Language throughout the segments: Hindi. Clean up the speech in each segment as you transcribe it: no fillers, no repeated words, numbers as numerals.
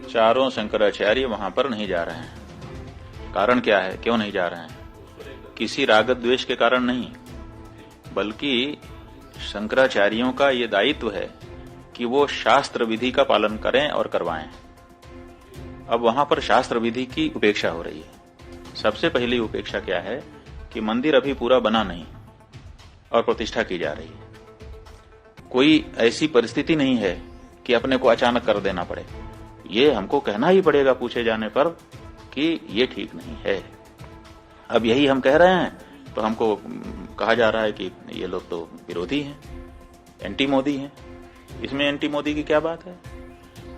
चारों शंकराचार्य वहां पर नहीं जा रहे हैं। कारण क्या है, क्यों नहीं जा रहे हैं? किसी राग द्वेष के कारण नहीं, बल्कि शंकराचार्यों का ये दायित्व है कि वो शास्त्र विधि का पालन करें और करवाएं। अब वहां पर शास्त्र विधि की उपेक्षा हो रही है। सबसे पहली उपेक्षा क्या है कि मंदिर अभी पूरा बना नहीं और प्रतिष्ठा की जा रही है। कोई ऐसी परिस्थिति नहीं है कि अपने को अचानक कर देना पड़े। ये हमको कहना ही पड़ेगा पूछे जाने पर कि ये ठीक नहीं है। अब यही हम कह रहे हैं तो हमको कहा जा रहा है कि ये लोग तो विरोधी हैं, एंटी मोदी हैं। इसमें एंटी मोदी की क्या बात है?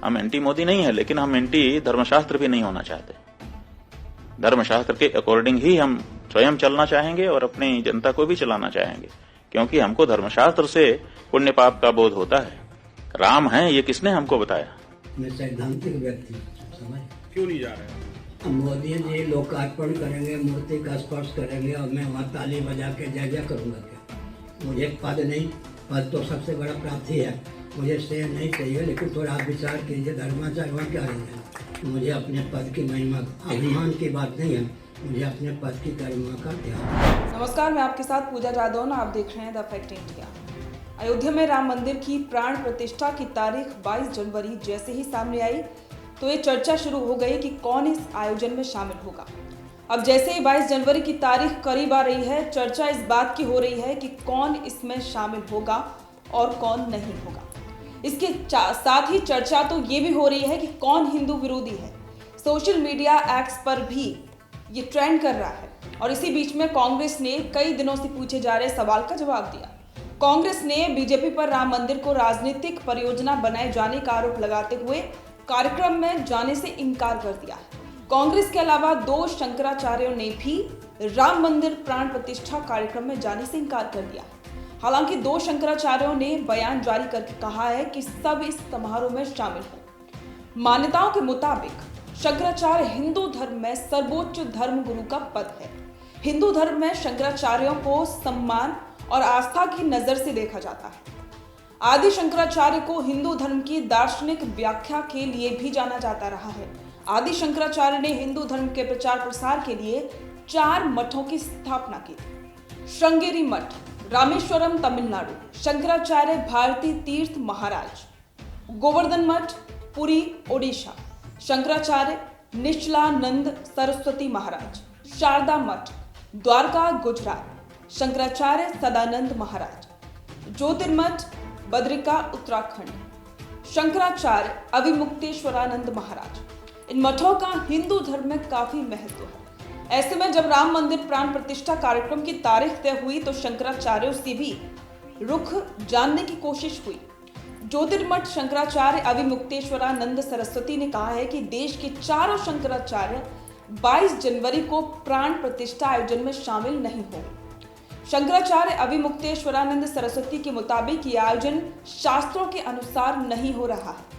हम एंटी मोदी नहीं है, लेकिन हम एंटी धर्मशास्त्र भी नहीं होना चाहते। धर्मशास्त्र के अकॉर्डिंग ही हम स्वयं चलना चाहेंगे और अपनी जनता को भी चलाना चाहेंगे, क्योंकि हमको धर्मशास्त्र से पुण्य पाप का बोध होता है। राम है ये किसने हमको बताया? मैं सैद्धांतिक व्यक्ति समझ क्यों नहीं जा रहे हैं? मोदी जी लोकार्पण करेंगे, मूर्ति का स्पर्श करेंगे और मैं वहाँ ताली बजा के जय जय करूँगा क्या? मुझे पद नहीं, पद तो सबसे बड़ा प्राप्ति है, मुझे शेयर नहीं चाहिए। लेकिन थोड़ा आप विचार कीजिए, धर्माचार्य वहाँ क्या रहेंगे? मुझे अपने पद की महिमा, अभिमान की बात नहीं है, मुझे अपने पद की गरिमा का ध्यान। नमस्कार, मैं आपके साथ पूजा जादौन, आप देख रहे हैं द फैक्ट इंडिया। अयोध्या में राम मंदिर की प्राण प्रतिष्ठा की तारीख 22 जनवरी जैसे ही सामने आई तो ये चर्चा शुरू हो गई कि कौन इस आयोजन में शामिल होगा। अब जैसे ही 22 जनवरी की तारीख करीब आ रही है, चर्चा इस बात की हो रही है कि कौन इसमें शामिल होगा और कौन नहीं होगा। इसके साथ ही चर्चा तो ये भी हो रही है कि कौन हिंदू विरोधी है। सोशल मीडिया एक्स पर भी ये ट्रेंड कर रहा है और इसी बीच में कांग्रेस ने कई दिनों से पूछे जा रहे सवाल का जवाब दिया। कांग्रेस ने बीजेपी पर राम मंदिर को राजनीतिक परियोजना बनाए जाने का आरोप लगाते हुए कार्यक्रम में जाने से इनकार कर दिया है। कांग्रेस के अलावा 2 शंकराचार्यों ने भी राम मंदिर प्राण प्रतिष्ठा कार्यक्रम में जाने से इनकार कर दिया। हालांकि 2 शंकराचार्यों ने बयान जारी करके कहा है कि सब इस समारोह में शामिल हो। मान्यताओं के मुताबिक शंकराचार्य हिंदू धर्म में सर्वोच्च धर्म गुरु का पद है। हिंदू धर्म में शंकराचार्यों को सम्मान और आस्था की नजर से देखा जाता है। आदि शंकराचार्य को हिंदू धर्म की दार्शनिक व्याख्या के लिए भी जाना जाता रहा है। आदि शंकराचार्य ने हिंदू धर्म के प्रचार प्रसार के लिए 4 मठों की स्थापना की थी। श्रृंगेरी मठ, रामेश्वरम तमिलनाडु, शंकराचार्य भारती तीर्थ महाराज, गोवर्धन मठ, पुरी ओडिशा, शंकराचार्य निश्चलानंद सरस्वती महाराज, शारदा मठ, द्वारका गुजरात, शंकराचार्य सदानंद महाराज, ज्योतिर्मठ, बद्रिका उत्तराखंड, शंकराचार्य अविमुक्तेश्वरानंद महाराज। इन मठों का हिंदू धर्म में काफी महत्व है। ऐसे में जब राम मंदिर प्राण प्रतिष्ठा कार्यक्रम की तारीख तय हुई तो शंकराचार्यों से भी रुख जानने की कोशिश हुई। ज्योतिर्मठ शंकराचार्य अविमुक्तेश्वरानंद सरस्वती ने कहा है कि देश के चारों शंकराचार्य 22 जनवरी को प्राण प्रतिष्ठा आयोजन में शामिल नहीं होंगे। शंकराचार्य अविमुक्तेश्वरानंद सरस्वती के मुताबिक यह आयोजन शास्त्रों के अनुसार नहीं हो रहा है।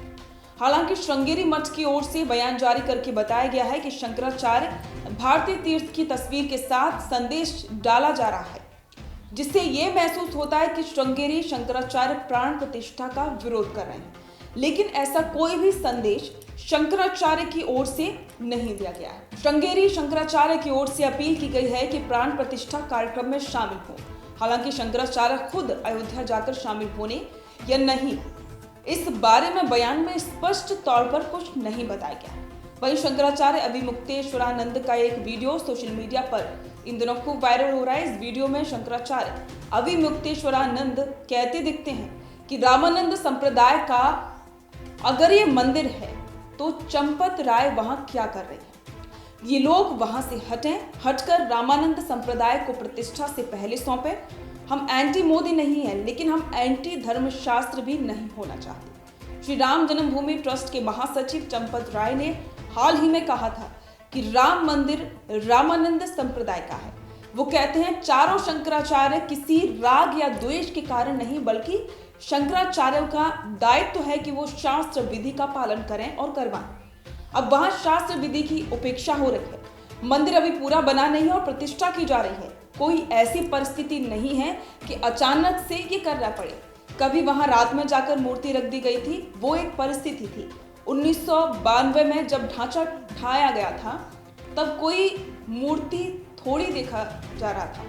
हालांकि श्रृंगेरी मठ की ओर से बयान जारी करके बताया गया है कि शंकराचार्य भारतीय तीर्थ की तस्वीर के साथ संदेश डाला जा रहा है, जिससे यह महसूस होता है कि श्रृंगेरी शंकराचार्य प्राण प्रतिष्ठा का विरोध कर रहे हैं। लेकिन ऐसा कोई भी संदेश शंकराचार्य की ओर से नहीं दिया गया है। श्रृंगेरी शंकराचार्य की ओर से अपील की गई है कि प्राण प्रतिष्ठा कार्यक्रम में शामिल हो। हालांकि शंकराचार्य खुद अयोध्या जाकर शामिल होने या नहीं, इस बारे में बयान में स्पष्ट तौर पर कुछ नहीं बताया गया। वहीं शंकराचार्य अविमुक्तेश्वरानंद का एक वीडियो सोशल मीडिया पर इन दिनों खूब वायरल हो रहा है। इस वीडियो में शंकराचार्य अविमुक्तेश्वरानंद कहते दिखते हैं कि रामानंद संप्रदाय का अगर ये मंदिर है तो चंपत राय वहां क्या कर रहे हैं? ये लोग वहां से हटकर रामानंद संप्रदाय को प्रतिष्ठा से पहले सौंपे। हम एंटी मोदी नहीं है, लेकिन हम एंटी धर्मशास्त्र भी नहीं होना चाहते। श्री राम जन्मभूमि ट्रस्ट के महासचिव चंपत राय ने हाल ही में कहा था कि राम मंदिर रामानंद संप्रदाय का है। वो कहते हैं चारों शंकराचार्य किसी राग या द्वेष के कारण नहीं, बल्कि शंकराचार्यों का दायित्व है कि वो शास्त्र विधि का पालन करें और करवाएं। अब वहां शास्त्र विधि की उपेक्षा हो रही है। मंदिर अभी पूरा बना नहीं है और प्रतिष्ठा की जा रही है। कोई ऐसी परिस्थिति नहीं है कि अचानक से ये करना पड़े। कभी वहां रात में जाकर मूर्ति रख दी गई थी, वो एक परिस्थिति थी। 1992 में जब ढांचा ढाया गया था तब कोई मूर्ति थोड़ी देखा जा रहा था।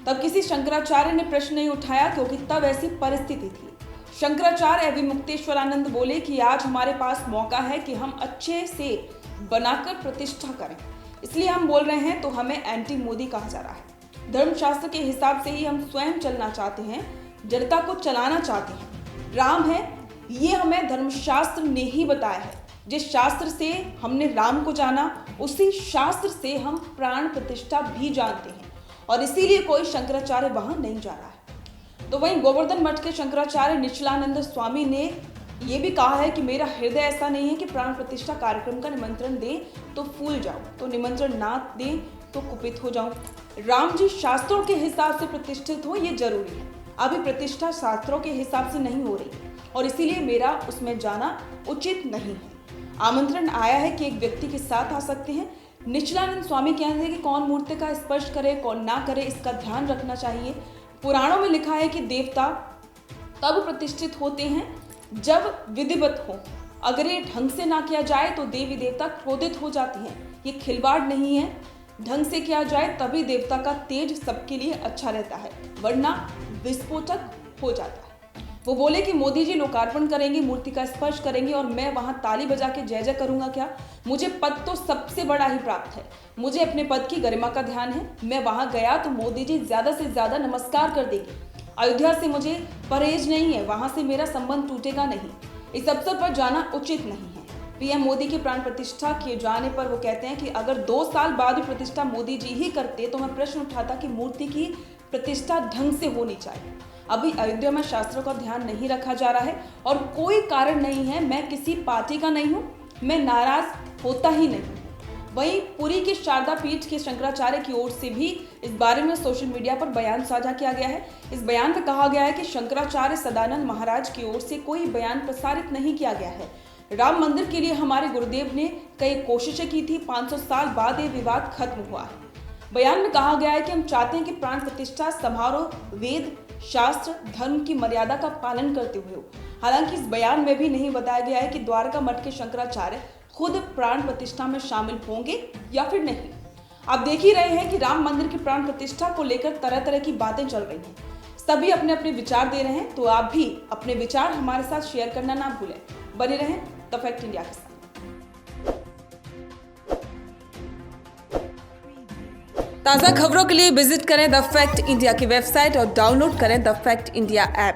तब किसी शंकराचार्य ने प्रश्न नहीं उठाया क्योंकि तब ऐसी परिस्थिति थी। शंकराचार्य अभिमुक्तेश्वरानंद बोले कि आज हमारे पास मौका है कि हम अच्छे से बनाकर प्रतिष्ठा करें, इसलिए हम बोल रहे हैं। तो हमें एंटी मोदी कहा जा रहा है। धर्मशास्त्र के हिसाब से ही हम स्वयं चलना चाहते हैं, जनता को चलाना चाहते हैं। राम है, ये हमें धर्मशास्त्र ने ही बताया है। जिस शास्त्र से हमने राम को जाना, उसी शास्त्र से हम प्राण प्रतिष्ठा भी जानते हैं, और इसीलिए कोई शंकराचार्य वहां नहीं जा रहा है। तो वहीं गोवर्धन मठ के शंकराचार्य निश्चलानंद स्वामी ने यह भी कहा है कि मेरा हृदय ऐसा नहीं है कि प्राण प्रतिष्ठा कार्यक्रम का निमंत्रण दें तो फूल जाऊं, तो निमंत्रण ना दें तो कुपित हो जाऊं। राम जी शास्त्रों के हिसाब से प्रतिष्ठित हो, ये जरूरी है। अभी प्रतिष्ठा शास्त्रों के हिसाब से नहीं हो रही, और इसीलिए मेरा उसमें जाना उचित नहीं है। आमंत्रण आया है कि एक व्यक्ति के साथ आ सकते हैं। निश्चलानंद स्वामी कहते हैं कि कौन मूर्ति का स्पर्श करे, कौन ना करे, इसका ध्यान रखना चाहिए। पुराणों में लिखा है कि देवता तब प्रतिष्ठित होते हैं जब विधिवत हो। अगर ये ढंग से ना किया जाए तो देवी देवता क्रोधित हो जाती हैं। ये खिलवाड़ नहीं है, ढंग से किया जाए तभी देवता का तेज सबके लिए अच्छा रहता है, वरना विस्फोटक हो जाता है। वो बोले कि मोदी जी लोकार्पण करेंगे, मूर्ति का स्पर्श करेंगे और मैं वहां ताली बजा के जय जय करूंगा क्या? मुझे पद तो सबसे बड़ा ही प्राप्त है, मुझे अपने पद की गरिमा का ध्यान है। मैं वहां गया तो मोदी जी ज्यादा से ज्यादा नमस्कार कर देंगे। अयोध्या से मुझे परहेज नहीं है, वहां से मेरा संबंध टूटेगा नहीं। इस अवसर पर जाना उचित नहीं है। पीएम मोदी की प्राण प्रतिष्ठा किए जाने पर वो कहते हैं कि अगर 2 साल बाद भी प्रतिष्ठा मोदी जी ही करते तो मैं प्रश्न उठाता कि मूर्ति की प्रतिष्ठा ढंग से होनी चाहिए। अभी अयोध्या में शास्त्रों का ध्यान नहीं रखा जा रहा है और कोई कारण नहीं है। मैं किसी पार्टी का नहीं हूँ, मैं नाराज होता ही नहीं हूँ। वहीं पुरी के शारदा पीठ के शंकराचार्य की ओर से भी इस बारे में सोशल मीडिया पर बयान साझा किया गया है। इस बयान में कहा गया है कि शंकराचार्य सदानंद महाराज की ओर से कोई बयान प्रसारित नहीं किया गया है। राम मंदिर के लिए हमारे गुरुदेव ने कई कोशिशें की थी, 500 साल बाद ये विवाद खत्म हुआ है। बयान में कहा गया है कि हम चाहते हैं कि प्राण प्रतिष्ठा समारोह वेद, शास्त्र, धर्म की मर्यादा का पालन करते हुए हो। हालांकि इस बयान में भी नहीं बताया गया है कि द्वारका मठ के शंकराचार्य खुद प्राण प्रतिष्ठा में शामिल होंगे या फिर नहीं। आप देख ही रहे हैं कि राम मंदिर की प्राण प्रतिष्ठा को लेकर तरह तरह की बातें चल रही हैं। सभी अपने अपने विचार दे रहे हैं, तो आप भी अपने विचार हमारे साथ शेयर करना ना भूलें। बने रहें द फैक्ट इंडिया के साथ। ताज़ा खबरों के लिए विजिट करें द फैक्ट इंडिया की वेबसाइट और डाउनलोड करें द फैक्ट इंडिया ऐप।